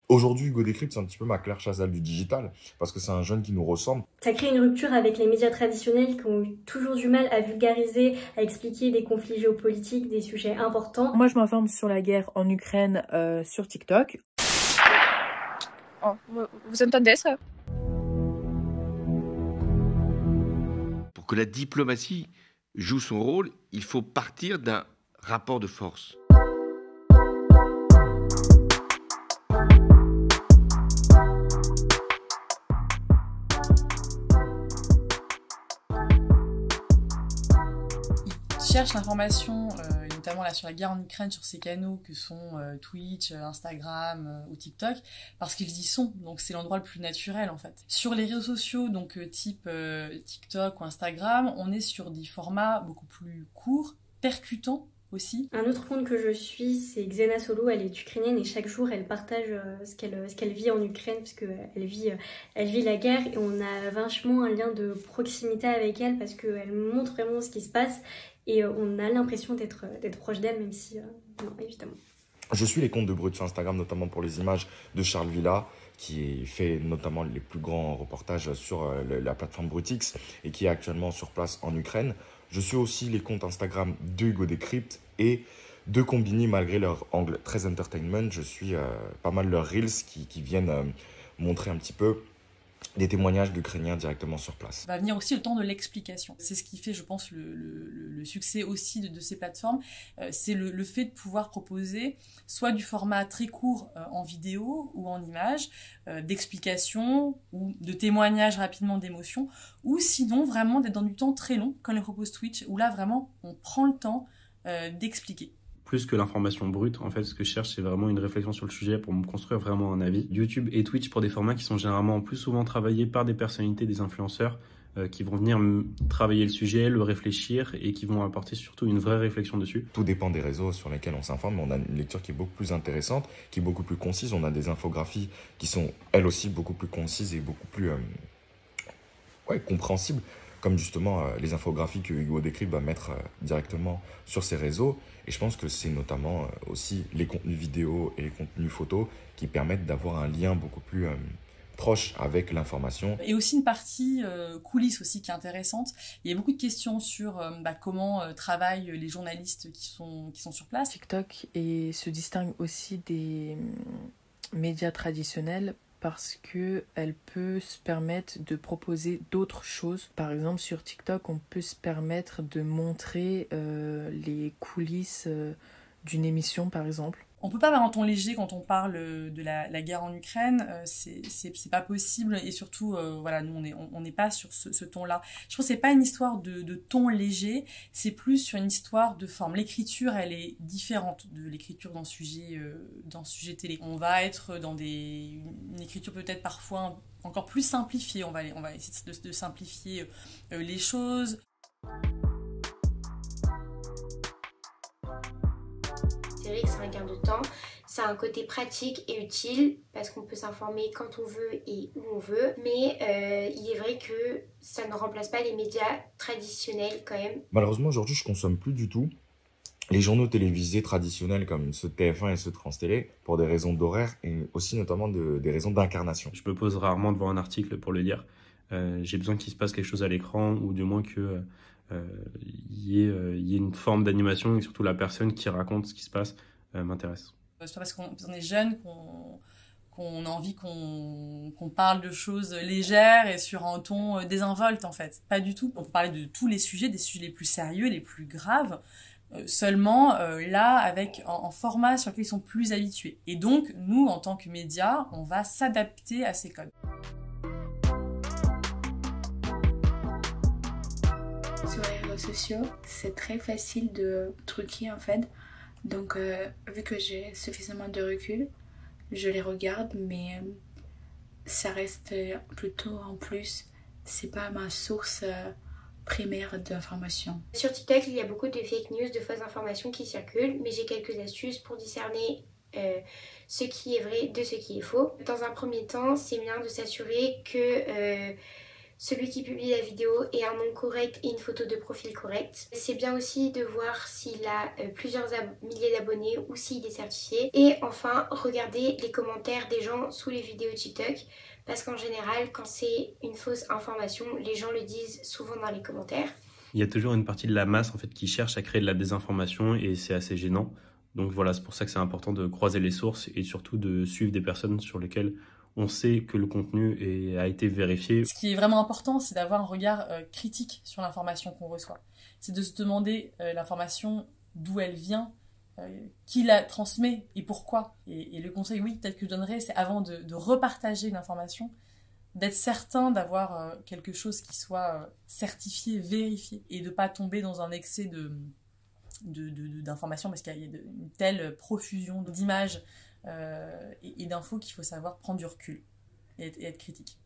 Aujourd'hui, Hugo Décrypte, c'est un petit peu ma Claire Chazal du digital, parce que c'est un jeune qui nous ressemble. Ça crée une rupture avec les médias traditionnels qui ont eu toujours du mal à vulgariser, à expliquer des conflits géopolitiques, des sujets importants. Moi, je m'informe sur la guerre en Ukraine sur TikTok. Oh, vous entendez ça? Pour que la diplomatie joue son rôle, il faut partir d'un rapport de force. Ils cherchent l'information, notamment là sur la guerre en Ukraine, sur ces canaux que sont Twitch, Instagram ou TikTok, parce qu'ils y sont. Donc c'est l'endroit le plus naturel en fait. Sur les réseaux sociaux, donc type TikTok ou Instagram, on est sur des formats beaucoup plus courts, percutants aussi. Un autre compte que je suis, c'est Xena Solo. Elle est ukrainienne et chaque jour elle partage ce qu'elle vit en Ukraine, parce qu'elle vit la guerre, et on a vachement un lien de proximité avec elle parce qu'elle montre vraiment ce qui se passe et on a l'impression d'être proche d'elle, même si non, évidemment. Je suis les comptes de Brut sur Instagram, notamment pour les images de Charles Villa, qui fait notamment les plus grands reportages sur la plateforme Brutix et qui est actuellement sur place en Ukraine. Je suis aussi les comptes Instagram de Hugo Décrypte et de Combini, malgré leur angle très entertainment. Je suis pas mal leurs reels qui viennent montrer un petit peu des témoignages d'Ukrainiens directement sur place. Va venir aussi le temps de l'explication. C'est ce qui fait, je pense, le succès aussi de ces plateformes. C'est le fait de pouvoir proposer soit du format très court en vidéo ou en image, d'explication ou de témoignages rapidement d'émotions, ou sinon vraiment d'être dans du temps très long, comme le propose Twitch, où là vraiment on prend le temps d'expliquer. Plus que l'information brute, en fait, ce que je cherche, c'est vraiment une réflexion sur le sujet pour me construire vraiment un avis. YouTube et Twitch pour des formats qui sont généralement plus souvent travaillés par des personnalités, des influenceurs, qui vont venir travailler le sujet, le réfléchir et qui vont apporter surtout une vraie réflexion dessus. Tout dépend des réseaux sur lesquels on s'informe, mais on a une lecture qui est beaucoup plus intéressante, qui est beaucoup plus concise. On a des infographies qui sont, elles aussi, beaucoup plus concises et beaucoup plus compréhensibles, comme justement les infographies que Hugo Décrypte va mettre directement sur ses réseaux. Et je pense que c'est notamment aussi les contenus vidéo et les contenus photos qui permettent d'avoir un lien beaucoup plus proche avec l'information. Et aussi une partie coulisses aussi qui est intéressante. Il y a beaucoup de questions sur comment travaillent les journalistes qui sont sur place. TikTok se distingue aussi des médias traditionnels parce qu'elle peut se permettre de proposer d'autres choses. Par exemple, sur TikTok, on peut se permettre de montrer les coulisses d'une émission, par exemple. On peut pas avoir un ton léger quand on parle de la guerre en Ukraine, c'est pas possible, et surtout voilà, nous on n'est pas sur ce ton-là. Je pense que c'est pas une histoire de ton léger, c'est plus sur une histoire de forme. L'écriture, elle est différente de l'écriture dans ce sujet télé. On va être dans une écriture peut-être parfois encore plus simplifiée. On va essayer de simplifier les choses. C'est vrai que c'est un gain de temps, ça a un côté pratique et utile parce qu'on peut s'informer quand on veut et où on veut, mais il est vrai que ça ne remplace pas les médias traditionnels quand même. Malheureusement, aujourd'hui, je ne consomme plus du tout les journaux télévisés traditionnels comme ceux de TF1 et ceux de France Télé pour des raisons d'horaire et aussi notamment des raisons d'incarnation. Je me pose rarement devant un article pour le lire. J'ai besoin qu'il se passe quelque chose à l'écran ou du moins que y ait une forme d'animation et surtout la personne qui raconte ce qui se passe m'intéresse. C'est pas parce qu'on est jeune qu'on a envie qu'on parle de choses légères et sur un ton désinvolte en fait. Pas du tout. On peut parler de tous les sujets, des sujets les plus sérieux, les plus graves, seulement là avec un format sur lequel ils sont plus habitués. Et donc nous en tant que médias, on va s'adapter à ces codes. Sur les réseaux sociaux, c'est très facile de truquer en fait. Donc vu que j'ai suffisamment de recul, je les regarde, mais ça reste plutôt en plus. C'est pas ma source primaire d'information. Sur TikTok, il y a beaucoup de fake news, de fausses informations qui circulent, mais j'ai quelques astuces pour discerner ce qui est vrai de ce qui est faux. Dans un premier temps, c'est bien de s'assurer que celui qui publie la vidéo ait un nom correct et une photo de profil correcte. C'est bien aussi de voir s'il a plusieurs milliers d'abonnés ou s'il est certifié. Et enfin, regarder les commentaires des gens sous les vidéos TikTok, parce qu'en général, quand c'est une fausse information, les gens le disent souvent dans les commentaires. Il y a toujours une partie de la masse en fait qui cherche à créer de la désinformation et c'est assez gênant. Donc voilà, c'est pour ça que c'est important de croiser les sources et surtout de suivre des personnes sur lesquelles on sait que le contenu a été vérifié. Ce qui est vraiment important, c'est d'avoir un regard critique sur l'information qu'on reçoit. C'est de se demander l'information, d'où elle vient, qui la transmet et pourquoi. Et le conseil, oui, peut-être que je donnerais, c'est avant de repartager l'information, d'être certain d'avoir quelque chose qui soit certifié, vérifié, et de ne pas tomber dans un excès d'informations, parce qu'il y a une telle profusion d'images et d'infos qu'il faut savoir prendre du recul et être critique.